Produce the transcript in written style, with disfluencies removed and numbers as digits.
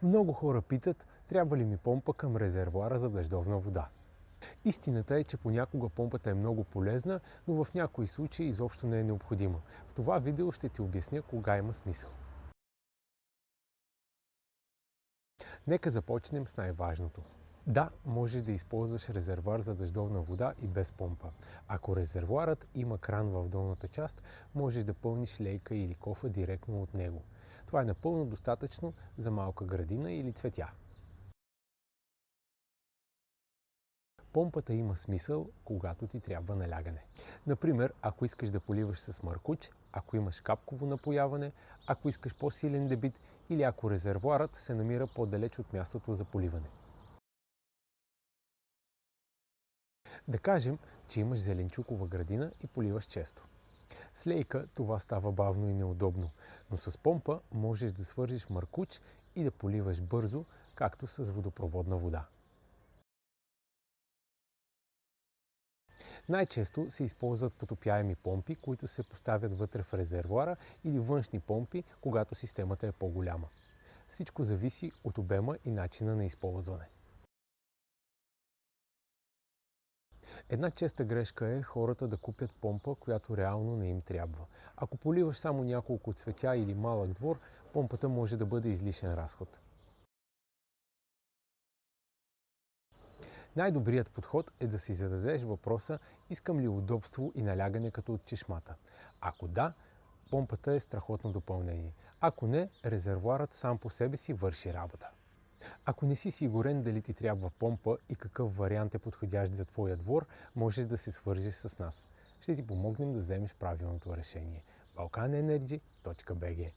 Много хора питат, трябва ли ми помпа към резервоара за дъждовна вода. Истината е, че понякога помпата е много полезна, но в някои случаи изобщо не е необходима. В това видео ще ти обясня кога има смисъл. Нека започнем с най-важното. Да, можеш да използваш резервоар за дъждовна вода и без помпа. Ако резервоарът има кран в долната част, можеш да пълниш лейка или кофа директно от него. Това е напълно достатъчно за малка градина или цветя. Помпата има смисъл, когато ти трябва налягане. Например, ако искаш да поливаш с маркуч, ако имаш капково напояване, ако искаш по-силен дебит или ако резервоарът се намира по-далеч от мястото за поливане. Да кажем, че имаш зеленчукова градина и поливаш често. С лейка това става бавно и неудобно, но с помпа можеш да свържиш маркуч и да поливаш бързо, както с водопроводна вода. Най-често се използват потопяеми помпи, които се поставят вътре в резервоара, или външни помпи, когато системата е по-голяма. Всичко зависи от обема и начина на използване. Една честа грешка е хората да купят помпа, която реално не им трябва. Ако поливаш само няколко цветя или малък двор, помпата може да бъде излишен разход. Най-добрият подход е да си зададеш въпроса: искам ли удобство и налягане като от чешмата? Ако да, помпата е страхотно допълнение. Ако не, резервоарът сам по себе си върши работа. Ако не си сигурен дали ти трябва помпа и какъв вариант е подходящ за твоя двор, можеш да се свържеш с нас. Ще ти помогнем да вземеш правилното решение. balkanenergy.bg